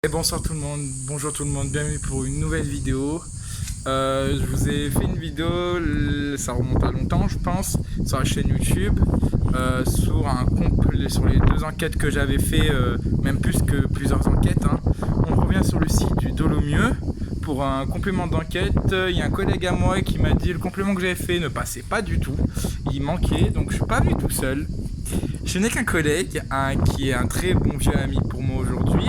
Et bonsoir tout le monde, bonjour tout le monde, bienvenue pour une nouvelle vidéo. Je vous ai fait une vidéo, ça remonte à longtemps je pense, sur la chaîne YouTube, sur les deux enquêtes que j'avais fait, même plus que plusieurs enquêtes. On revient sur le site du Dolomieu pour un complément d'enquête. Il y a un collègue à moi qui m'a dit le complément que j'avais fait ne passait pas du tout, il manquait, donc je suis pas venu tout seul. Je n'ai qu'un collègue, qui est un très bon vieux ami pour moi aujourd'hui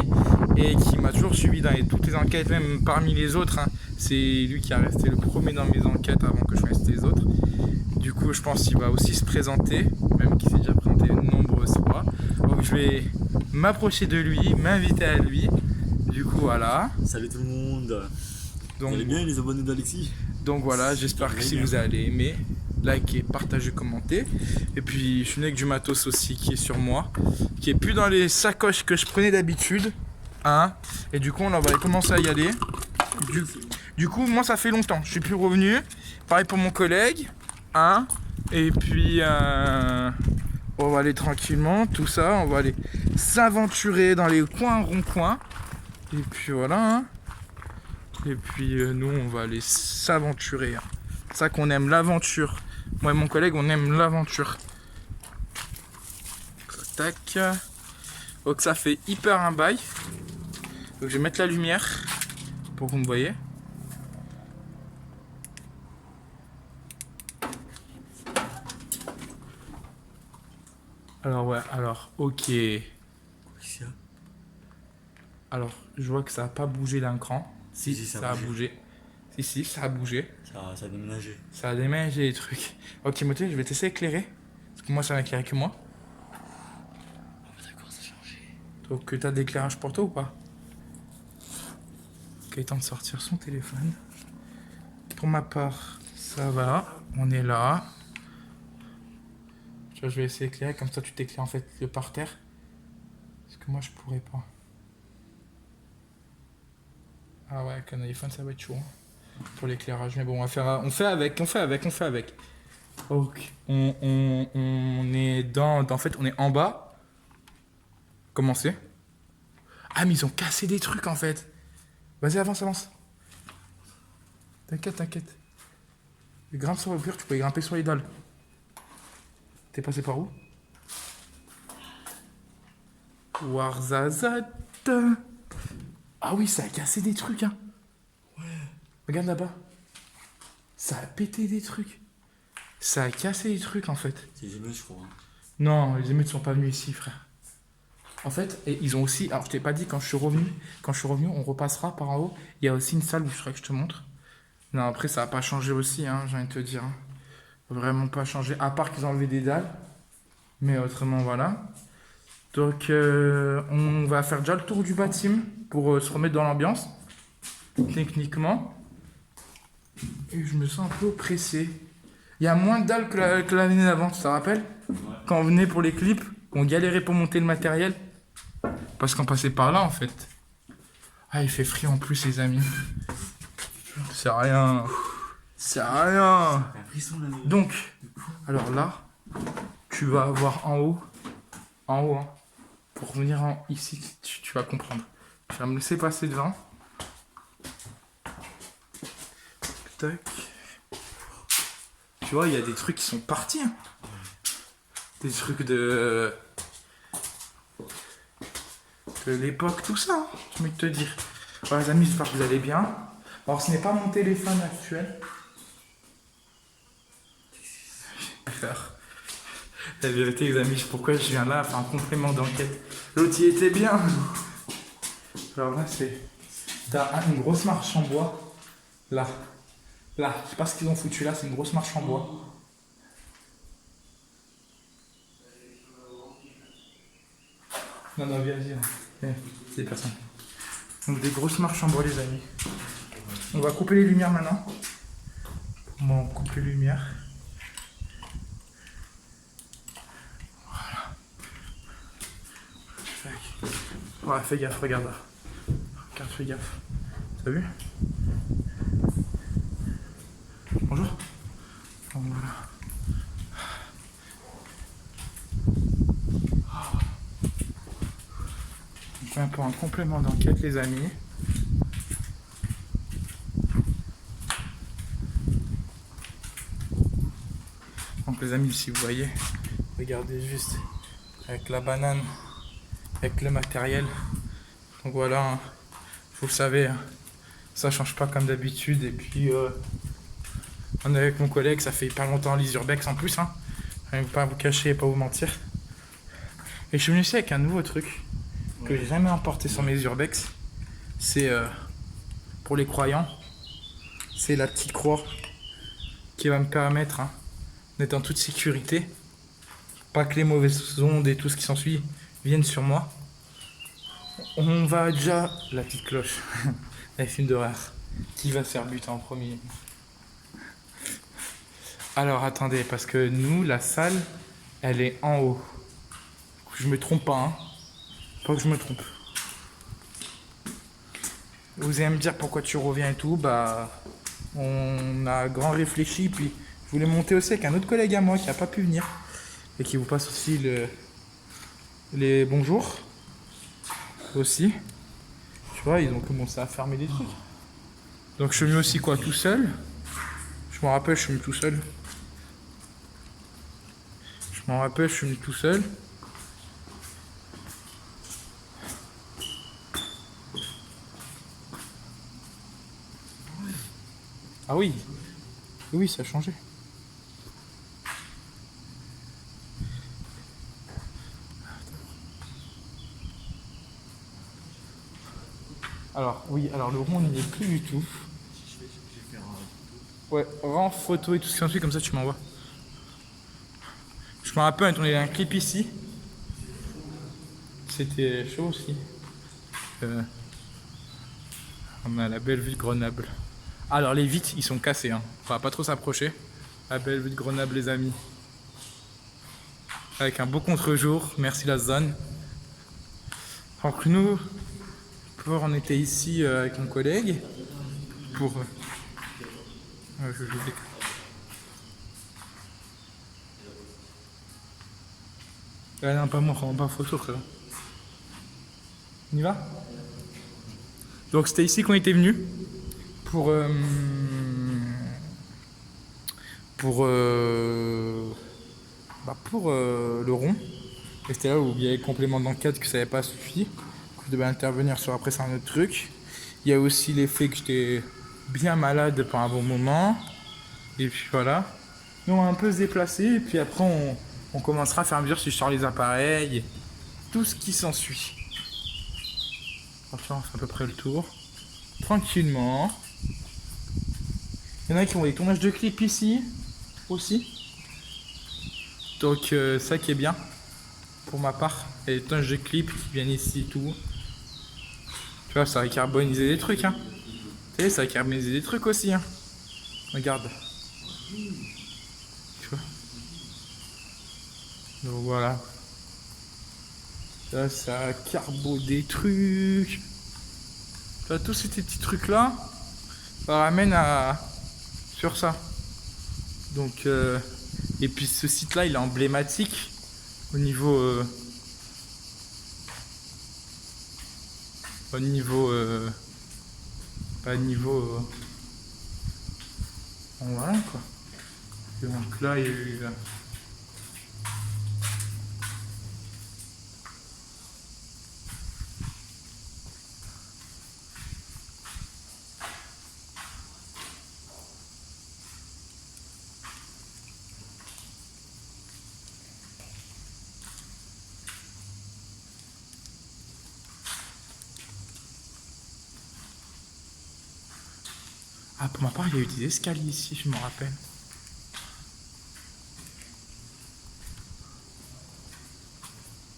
et qui m'a toujours suivi dans toutes les enquêtes, même parmi les autres. C'est lui qui a resté le premier dans mes enquêtes avant que je fasse les autres. Du coup, je pense qu'il va aussi se présenter, même qu'il s'est déjà présenté de nombreuses fois. Donc je vais m'approcher de lui, m'inviter à lui. Du coup, voilà. Salut tout le monde. Donc, vous allez bien les abonnés d'Alexis? Donc voilà, j'espère que si vous allez aimer, likez, partagez, commentez. Et puis je suis avec du matos aussi qui est sur moi, qui est plus dans les sacoches que je prenais d'habitude. Et du coup on va commencer à y aller. Du coup moi ça fait longtemps, je suis plus revenu. Pareil pour mon collègue. Et puis on va aller tranquillement, tout ça, on va aller s'aventurer dans les coins ronds-coins. Et puis voilà. Et puis nous on va aller s'aventurer. C'est ça qu'on aime, l'aventure. Moi et mon collègue on aime l'aventure. Tac. Donc ça fait hyper un bail. Donc je vais mettre la lumière pour que vous me voyez. Alors ok. Alors je vois que ça n'a pas bougé d'un cran. Si, ça a bougé. Si, ça a bougé. Ça a déménagé. Ça a déménagé les trucs. Ok, Moté, je vais t'essayer d'éclairer. Parce que moi, ça va éclairer que moi. Ah bah d'accord, ça a changé. Donc, t'as de l'éclairage pour toi ou pas? Ok, il temps de sortir son téléphone. Pour ma part, ça va. On est là. Tu vois, je vais essayer d'éclairer. Comme ça, tu t'éclaires en fait le par terre. Parce que moi, je pourrais pas. Ah ouais, avec un iPhone, ça va être chaud. Pour l'éclairage, mais bon, on fait avec. Ok, on est en fait, on est en bas. Comment c'est? Ah, mais ils ont cassé des trucs en fait. Vas-y, avance. T'inquiète. Grimpe sur le mur, tu peux y grimper sur les dalles. T'es passé par où? Warzazat. Ah oui, ça a cassé des trucs, Ouais. Regarde là-bas. Ça a pété des trucs. Ça a cassé des trucs en fait. C'est les émeutes, je crois. Non, les émeutes sont pas venus ici, frère. En fait, et ils ont aussi. Alors, je t'ai pas dit, quand je suis revenu, on repassera par en haut. Il y a aussi une salle où je ferais que je te montre. Non, après, ça a pas changé aussi, j'ai envie de te dire. Vraiment pas changé. À part qu'ils ont enlevé des dalles. Mais autrement, voilà. Donc, on va faire déjà le tour du bâtiment pour se remettre dans l'ambiance. Techniquement. Et je me sens un peu oppressé. Il y a moins de dalles que l'année d'avant, tu te rappelles? Ouais. Quand on venait pour les clips, on galérait pour monter le matériel. Parce qu'on passait par là, en fait. Ah, il fait frais en plus, les amis. C'est rien. Donc, alors là, tu vas avoir en haut, pour venir ici, tu vas comprendre. Tu vas me laisser passer devant. Tac. Tu vois, il y a des trucs qui sont partis. Des trucs de l'époque, tout ça. J'ai envie de te dire. Voilà, les amis, j'espère que vous allez bien. Alors, ce n'est pas mon téléphone actuel. J'ai peur. La vérité, les amis, pourquoi je viens là faire un complément d'enquête. L'autre, il était bien. Alors là, t'as une grosse marche en bois. Là, je sais pas ce qu'ils ont foutu là, c'est une grosse marche en bois. Non, viens. C'est personne. Donc des grosses marches en bois, les amis. On va couper les lumières maintenant. Bon, on coupe les lumières. Voilà. Ouais, fais gaffe, regarde là. Fais gaffe. T'as vu? Bonjour. Bon, voilà. viens pour un complément d'enquête, les amis. Donc les amis, si vous voyez, regardez juste avec la banane, avec le matériel. Donc voilà, hein, vous le savez, hein, ça change pas comme d'habitude. Et puis on est avec mon collègue, ça fait hyper longtemps les urbex en plus, hein. Je vais pas vous cacher et pas vous mentir. Et je suis venu aussi avec un nouveau truc que j'ai jamais emporté sur mes urbex. C'est pour les croyants, c'est la petite croix qui va me permettre, hein, d'être en toute sécurité, pas que les mauvaises ondes et tout ce qui s'ensuit viennent sur moi. On va déjà la petite cloche, les films d'horreur, qui va se faire buter en premier. Alors attendez, parce que nous, la salle, elle est en haut. Je me trompe pas, hein. Pas que je me trompe. Vous allez me dire pourquoi tu reviens et tout, bah on a grand réfléchi, puis je voulais monter aussi avec un autre collègue à moi qui a pas pu venir et qui vous passe aussi les bonjours aussi. Tu vois, ils ont commencé à fermer des trucs. Donc je suis venu aussi quoi, tout seul. Je me rappelle, je suis venu tout seul. Ah oui, oui, ça a changé. Alors, oui, alors le rond, il n'y est plus du tout. Ouais, rend photo et tout ce qui s'ensuit, comme ça tu m'envoies. Je me rappelle, on est un clip ici. C'était chaud aussi. On a la belle vue de Grenoble. Alors les vitres, ils sont cassés, hein. On va pas trop s'approcher. La belle vue de Grenoble, les amis. Avec un beau contre-jour. Merci la zone. Donc nous, on était ici avec mon collègue pour... Ah non, pas moi, on va pas photo, frère. On y va? Donc c'était ici qu'on était venu pour le rond. Et c'était là où il y avait le complément d'enquête que ça n'avait pas suffi. Je devais intervenir sur après c'est un autre truc. Il y a aussi l'effet que j'étais bien malade pendant un bon moment. Et puis voilà. Nous on va un peu se déplacer et puis après on commencera à faire mesure si je sors les appareils. Tout ce qui s'ensuit. Enfin, on fait à peu près le tour. Tranquillement. Il y en a qui ont des tournages de clips ici aussi. Donc ça qui est bien pour ma part. Il y a des tournages de clips qui viennent ici et tout. Tu vois, ça va carboniser des trucs, hein. Tu sais, ça va carboniser des trucs aussi, hein. Regarde. Tu vois. Donc voilà. Ça carbo des trucs. Tu vois, tous ces petits trucs là, ça ramène à sur ça. Donc et puis ce site là il est emblématique au niveau voilà quoi. Et donc là il y a eu ah, pour ma part, il y a eu des escaliers ici, je me rappelle.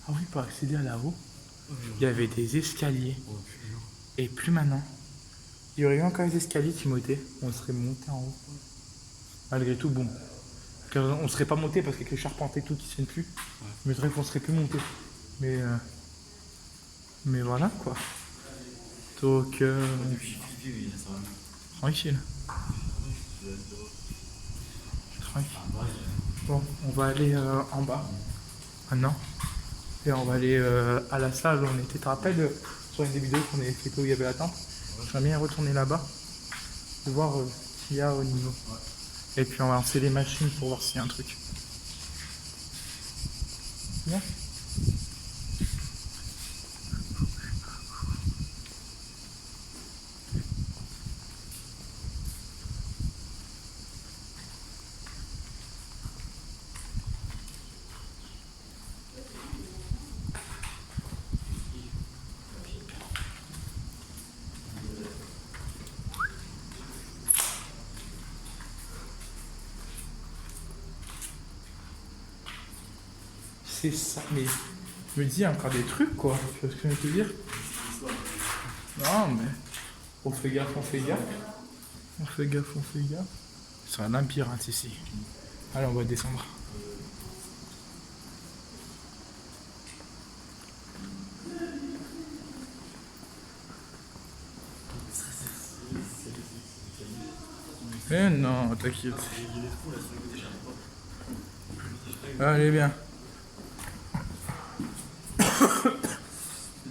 Ah oui, pour accéder à là-haut, il y avait des escaliers. Et plus maintenant. Il y aurait eu encore des escaliers, Timothée. On serait monté en haut. Malgré tout, bon. On serait pas monté parce qu'avec les charpentes et tout qui ne tiennent plus. Mais c'est vrai qu'on serait plus monté. Mais voilà quoi. Donc tranquille. Tranquille. Bon, on va aller en bas. Maintenant. Et on va aller à la salle où on était. Tu te rappelles sur une des vidéos qu'on avait fait où il y avait la tente? J'aimerais bien retourner là-bas, de voir ce qu'il y a au niveau. Et puis on va lancer les machines pour voir s'il y a un truc. Bien. C'est ça, mais je me dis, il y a encore des trucs quoi, tu vois ce que je veux te dire? Non, mais on fait gaffe, on fait gaffe. On fait gaffe, on fait gaffe. C'est un labyrinthe ici. Allez, on va descendre. Eh non, t'inquiète. Allez, bien.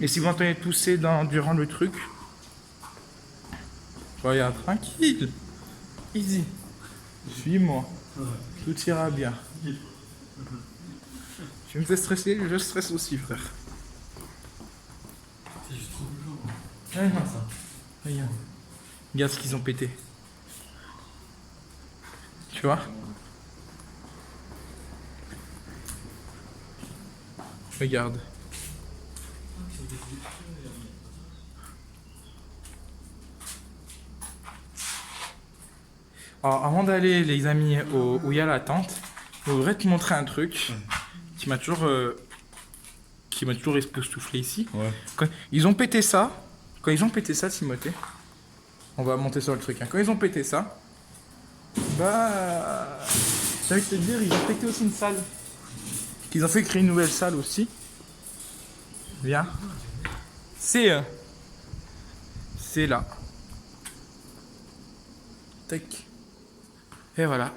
Et si vous entendez tousser durant le truc, regarde, tranquille, easy, suis-moi, tout ira bien. Tu me fais stresser, je stresse aussi, frère. C'est juste trop chaud. Regarde ça. Regarde. Regarde ce qu'ils ont pété. Tu vois? Regarde. Alors, avant d'aller, les amis, où il y a la tente, je voudrais te montrer un truc qui m'a toujours époustouflé ici. Ouais. Quand ils ont pété ça, Timothée, on va monter sur le truc. Hein. Quand ils ont pété ça, bah, j'ai envie de te dire, ils ont pété aussi une salle. Ils ont fait créer une nouvelle salle aussi. Viens. C'est là. Tac. Et voilà.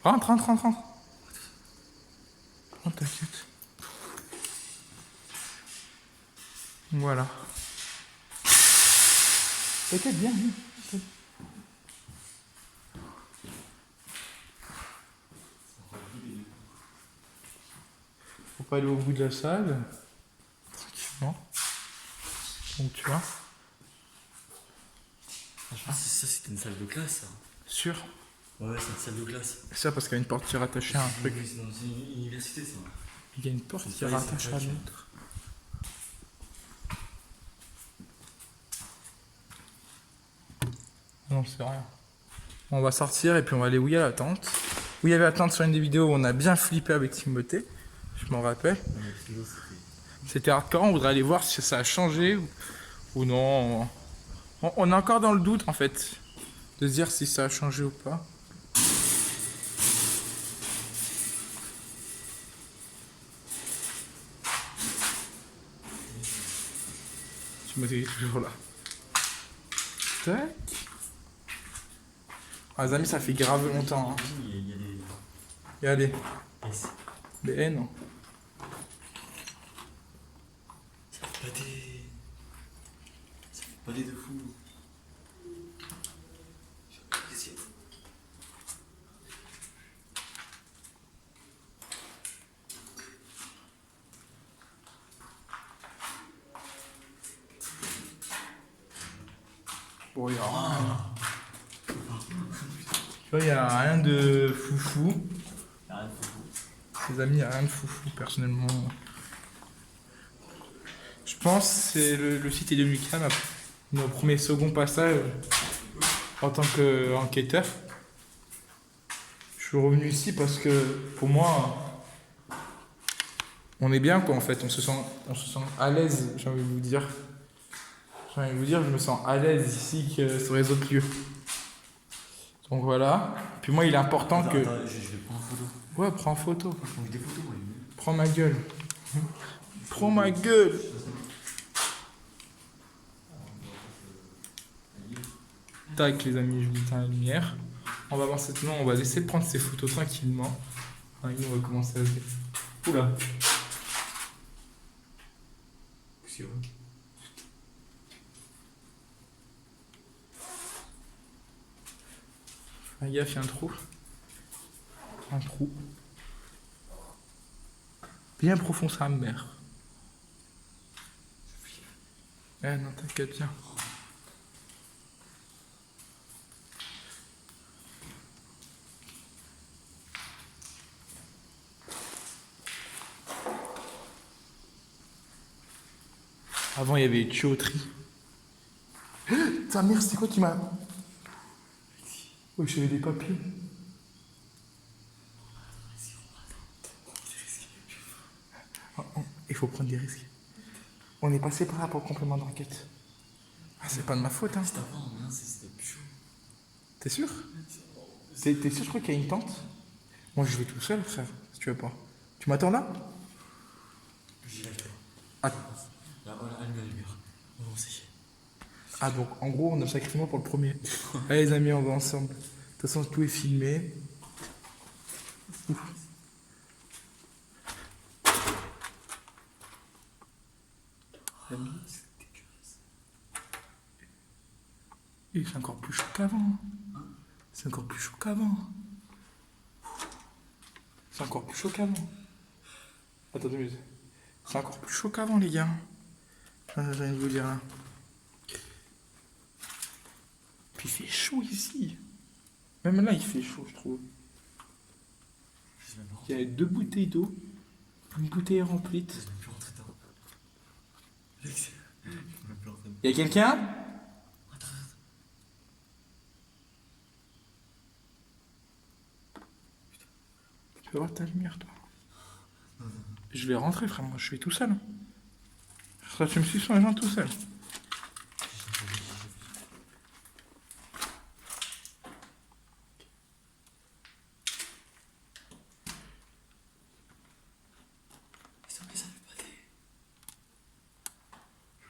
Rentre. Oh, t'inquiète. Voilà. T'inquiète, bien. Faut pas aller au bout de la salle. Tranquillement. Donc tu vois. Franchement, ça c'était une salle de classe, ça. Sûr. Ouais, c'est une salle de classe. Ça parce qu'il y a une porte qui est rattachée à un truc. Oui, c'est une université, ça. Il y a une porte qui est Ouais, rattachée à c'est l'autre. Non, c'est rien. On va sortir et puis on va aller où il y a la tente. Où il y avait la tente sur une des vidéos où on a bien flippé avec Timothée. Je m'en rappelle. C'était hardcore, on voudrait aller voir si ça a changé ou non. On est encore dans le doute en fait. De se dire si ça a changé ou pas. Timothée est toujours là. Tac. Ah, les amis, ça fait grave longtemps. Hein. Il y a des. Regardez. Yes. Mais non. Ça fait pas des. Ça fait pas des de fou. Bon, il y a rien. Tu vois, il n'y a rien de foufou. Il y a rien de fou. Les amis, il n'y a rien de foufou, personnellement. Je pense que c'est le site est devenu calme après nos premiers second passage en tant qu'enquêteur. Je suis revenu ici parce que pour moi, on est bien quoi en fait, on se sent à l'aise, j'ai envie de vous dire. J'ai envie de vous dire, je me sens à l'aise ici que sur les autres lieux. Donc voilà. Puis moi, il est important Attends, que. attends, je vais prendre en photo. Ouais, prends en photo. Je prends des photos, moi. Prends ma gueule. Prends ma gueule. Tac, les amis, je vous éteins la lumière. On va voir cette main, on va laisser prendre ces photos tranquillement. Ah, nous, on va commencer à oser. Oula. Poussière. Fais gaffe, il y a un trou. Un trou. Bien profond, ça me mère. Eh non, t'inquiète, bien. Avant, il y avait une tuyauterie. Ta mère, c'était quoi qui m'a... Oui, j'avais des papiers. Il faut prendre des risques. On est passé par là pour le complément d'enquête. Ah, c'est pas de ma faute, hein. C'était avant, hein, c'était plus chaud. T'es sûr? T'es sûr, je crois qu'il y a une tente? Moi, je vais tout seul, frère, si tu veux pas. Tu m'attends là? J'y vais avec toi. Ah, Là, voilà, allume la lumière. On va essayer. ah, donc, en gros, on a sacrifié pour le premier. Allez, les amis, on va ensemble. De toute façon, tout est filmé. Ouf. Amis. Et c'est encore plus chaud qu'avant. C'est encore plus chaud qu'avant. C'est encore plus chaud qu'avant. Attendez, mais c'est encore plus chaud qu'avant, les gars. J'ai rien de vous dire là. Puis il fait chaud ici. Même là, il fait chaud, je trouve. Il y a 2 bouteilles d'eau. Une bouteille remplie. Je vais même plus rentrer dedans. Alex, je vais même plus rentrer dedans. Il y a quelqu'un? Tu vas voir ta lumière, toi. Je vais rentrer, frère. Moi, je suis tout seul. Ça, tu me suis sur les gens tout seul.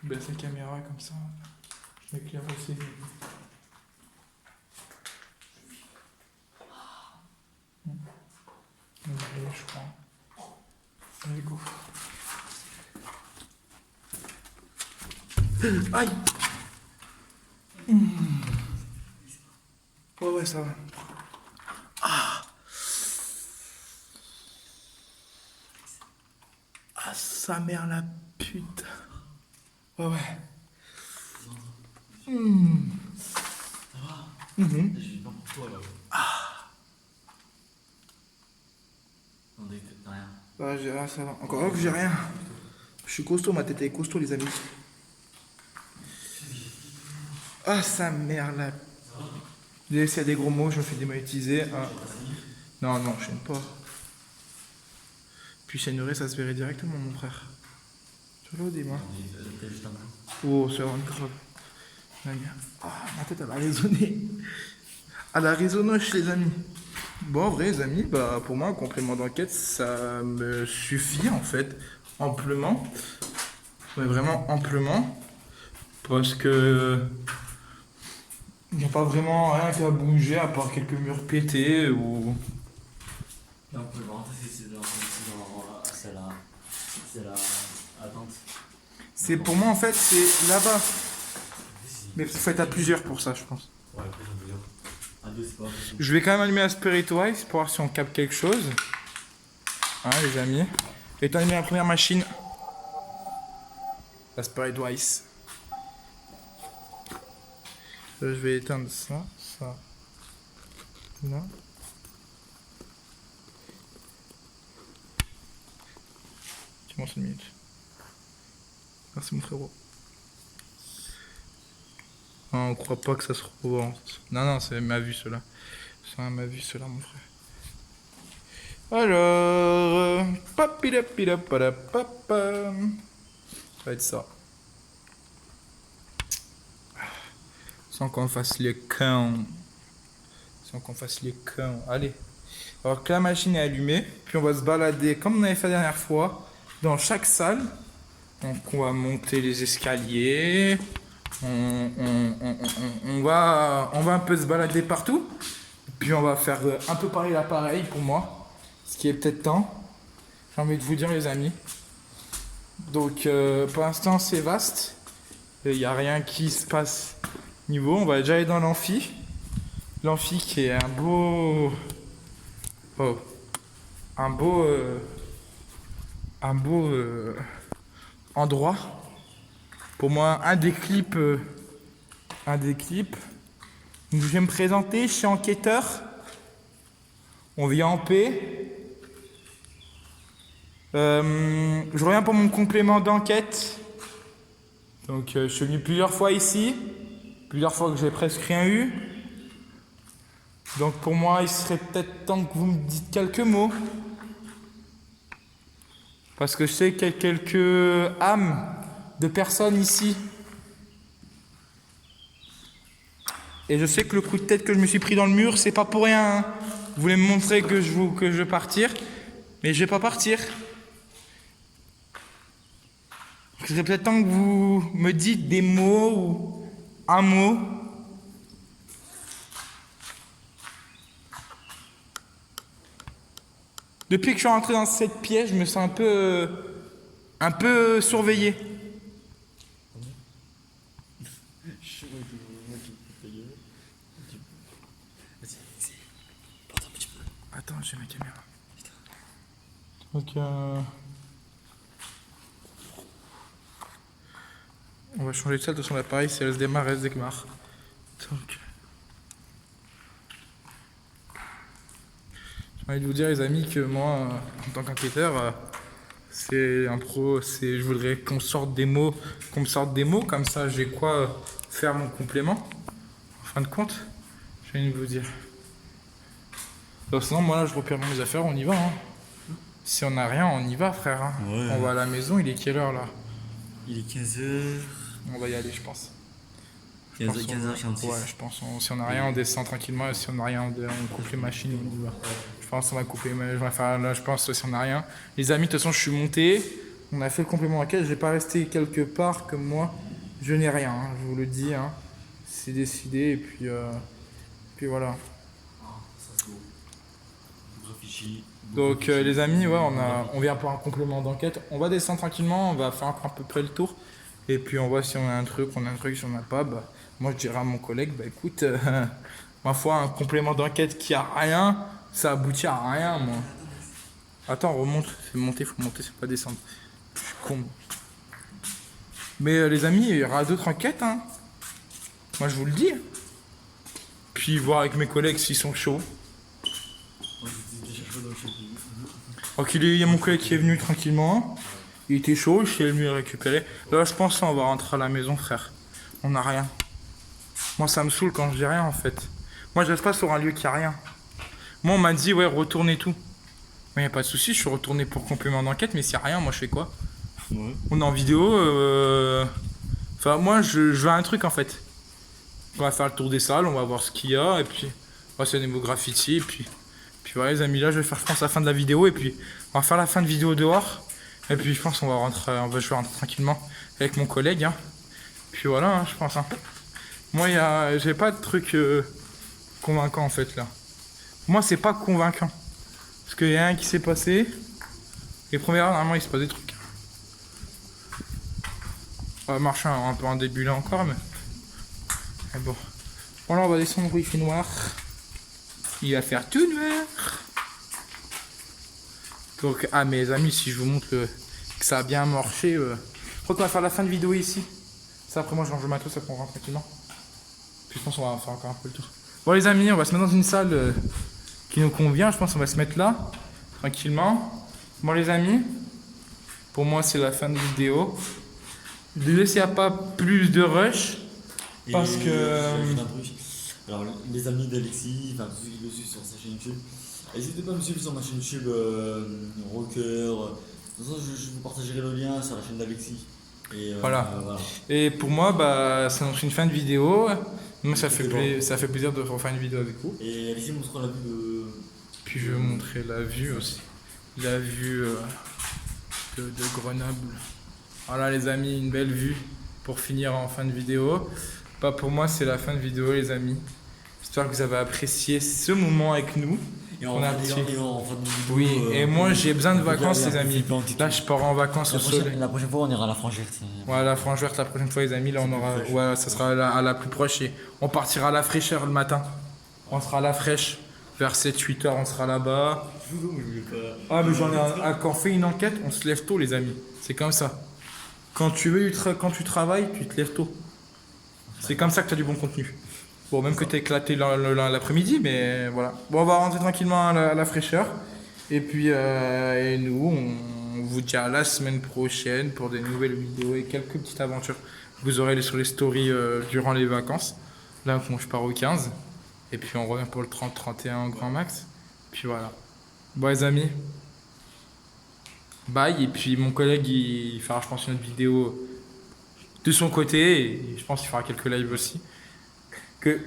Je baisse la caméra comme ça. Je m'éclaire aussi. Je crois. Allez, go. Aïe! Ouais, ouais, ça va. Ah, sa mère la pute. Ouais, ouais. Ça va? J'ai pas pour toi là. On est rien. Ouais, j'ai rien, ça va. Encore heureux que j'ai rien. Je suis costaud, ma tête est costaud, les amis. Ah, sa mère la. Désolé s'il y a des gros mots, je me fais démonétiser. Ah. Non, non, je n'aime pas. Puis chaînerie, ça se verrait directement, mon frère. Tu vois, dis-moi. T'es juste un peu. Oh, c'est vraiment grave. Ah, ma tête, elle a résonné. Elle a résonné chez les amis. Bon, en vrai, les amis, bah, pour moi, un complément d'enquête, ça me suffit, en fait, amplement. Mais vraiment amplement. Parce que... il n'y a pas vraiment rien qui a bougé, à part quelques murs pétés, ou... Là, on peut le rentrer si c'est dans c'est la attente. C'est pour moi, en fait, c'est là-bas. Mais il faut être à plusieurs pour ça, je pense. Ouais, après, j'en veux dire. À deux, c'est pas possible. Je vais quand même allumer la Spiritwise pour voir si on capte quelque chose. Hein, les amis. Et t'as allumé la première machine. La Spiritwise. Je vais éteindre ça, ça. Là. Tu m'en 5 minutes. Merci mon frérot. Non, on croit pas que ça se revoit. Non, non, c'est ma vue cela. C'est ma vue cela, mon frère. Alors, papilapilapalapapa. Ça va être ça. Sans qu'on fasse les cons. Sans qu'on fasse les cons. Allez. Alors que la machine est allumée, puis on va se balader comme on avait fait la dernière fois, dans chaque salle. Donc on va monter les escaliers. On va un peu se balader partout. Puis on va faire un peu pareil l'appareil pour moi. ce qui est peut-être temps. J'ai envie de vous dire les amis. Donc pour l'instant c'est vaste. Il n'y a rien qui se passe niveau. On va déjà aller dans l'amphi. L'amphi qui est un beau... Oh. Un beau endroit. Pour moi, un des clips. Donc, je vais me présenter, je suis enquêteur. On vient en paix. Je reviens pour mon complément d'enquête. Donc je suis venu plusieurs fois ici. Plusieurs fois que j'ai presque rien eu. Donc pour moi, il serait peut-être temps que vous me dites quelques mots. Parce que je sais qu'il y a quelques âmes de personnes ici. Et je sais que le coup de tête que je me suis pris dans le mur, c'est pas pour rien. Hein. Vous voulez me montrer que je vais partir, mais je vais pas partir. Il serait peut-être temps que vous me dites des mots ou un mot. Depuis que je suis rentré dans cette pièce, je me sens un peu surveillé. Attends, j'ai ma caméra. Donc, on va changer de salle, de son appareil, si elle se démarre, elle se démarre. Donc, j'ai envie de vous dire, les amis, que moi, en tant qu'enquêteur, c'est un pro, je voudrais qu'on me sorte des mots, comme ça j'ai quoi faire mon complément. En fin de compte, j'ai envie de vous dire. Donc, sinon, moi là, je repère mes affaires, on y va. Hein. Si on n'a rien, on y va, frère. Hein. Ouais. On va à la maison, il est quelle heure là? Il est 15h. On va y aller, je pense. 15h46. Ouais, je pense. Si on n'a rien, on descend tranquillement. Si on n'a rien, on coupe les machines, on y va. Je pense qu'on va couper. Je vais faire là, je pense, si on n'a rien. Les amis, de toute façon, je suis monté. On a fait le complément d'enquête. Je vais pas rester quelque part comme moi. Je n'ai rien, hein, je vous le dis. Hein. C'est décidé. Et puis voilà. Donc les amis, ouais, on vient pour un complément d'enquête. On va descendre tranquillement. On va faire à peu près le tour. Et puis on voit si on a un truc, si on n'a pas, bah, moi je dirais à mon collègue, bah écoute, ma foi, un complément d'enquête qui a rien, ça aboutit à rien, moi. Attends, remonte, faut monter, c'est pas descendre. Je suis con. Mais les amis, il y aura d'autres enquêtes, hein. Moi je vous le dis. Puis voir avec mes collègues s'ils sont chauds. Donc il y a mon collègue qui est venu tranquillement. Il était chaud, je suis venu le récupérer. Là, je pense qu'on va rentrer à la maison, frère. On n'a rien. Moi, ça me saoule quand je dis rien, en fait. Moi, je reste pas sur un lieu qui a rien. Moi, on m'a dit, ouais, retourne et tout. Mais y a pas de souci, je suis retourné pour complément d'enquête, mais s'il y a rien, moi, je fais quoi? Ouais. On est en vidéo. Enfin, moi, je veux un truc, en fait. On va faire le tour des salles, on va voir ce qu'il y a, et puis, on va faire des mots graffiti, et puis voilà, les amis, là, je vais faire, je pense, la fin de la vidéo, et puis, on va faire la fin de vidéo dehors. Et puis je pense qu'on va rentrer, je vais rentrer tranquillement avec mon collègue. Hein. Puis voilà, hein, je pense. Hein. Moi, j'ai pas de truc convaincant en fait là. Moi, c'est pas convaincant. Parce qu'il y a rien qui s'est passé. Les premières heures, normalement, il se passe des trucs. On va marcher un peu en début là encore, mais bon. Bon, là, on va descendre où il fait noir. Il va faire tout noir. Donc, mes amis, si je vous montre que ça a bien marché, je crois qu'on va faire la fin de vidéo ici. Ça, après, moi, je range le matos, après, on rentre tranquillement. Puis, je pense qu'on va faire encore un peu le tour. Bon, les amis, on va se mettre dans une salle qui nous convient. Je pense qu'on va se mettre là, tranquillement. Bon, les amis, pour moi, c'est la fin de vidéo. Désolé s'il n'y a pas plus de rush. Parce que. Alors, les amis d'Alexis, enfin, tous ceux qui le suivent sur sa chaîne YouTube. N'hésitez pas à me suivre sur ma chaîne YouTube Rocker. De toute façon, je vous partagerai le lien sur la chaîne d'Alexis. Voilà. Et pour moi, bah, ça annonce une fin de vidéo. Moi, ça fait plaisir de refaire une vidéo avec vous. Et Alexis montrera la vue de. Puis je vais vous montrer la vue aussi. La vue de Grenoble. Voilà, les amis, une belle vue pour finir en fin de vidéo. Bah, pour moi, c'est la fin de vidéo, les amis. J'espère que vous avez apprécié ce moment avec nous. Et On a un petit- on fera des vidéos, Oui, et moi j'ai besoin de on peut vacances, regarder les un peu amis. flippant, tu Là, sais. je pars en vacances au soleil. La prochaine fois, on ira à la Franche Verte. Ouais, la frange verte la prochaine fois, les amis. Là, C'est on plus aura. proche. Ouais, ça sera à la plus proche. Et on partira à la fraîcheur le matin. On sera à la fraîche. Vers 7-8 heures, on sera là-bas. Je voulais pas. Ah, mais j'en ai quand on fait une enquête, on se lève tôt, les amis. C'est comme ça. Quand quand tu travailles, tu te lèves tôt. C'est comme ça que tu as du bon contenu. Bon, même que tu éclaté l'après-midi, mais voilà. Bon, on va rentrer tranquillement à la fraîcheur. Et puis, et nous, on vous dit à la semaine prochaine pour des nouvelles vidéos et quelques petites aventures. Vous aurez sur les stories durant les vacances. Là, moi, je pars au 15. Et puis, on revient pour le 30-31 au grand max. Puis voilà. Bon, les amis. Bye. Et puis, mon collègue, il fera, je pense, une autre vidéo de son côté. Et je pense qu'il fera quelques lives aussi. Que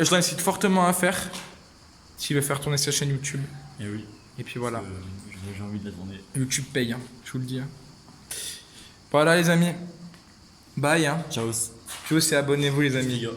je l'incite fortement à faire s'il veut faire tourner sa chaîne YouTube. Et oui. Et puis voilà. J'ai envie de la tourner. YouTube paye, hein, je vous le dis. Hein. Voilà les amis. Bye. Hein. Ciao. Puis aussi abonnez-vous les amis. Les gars.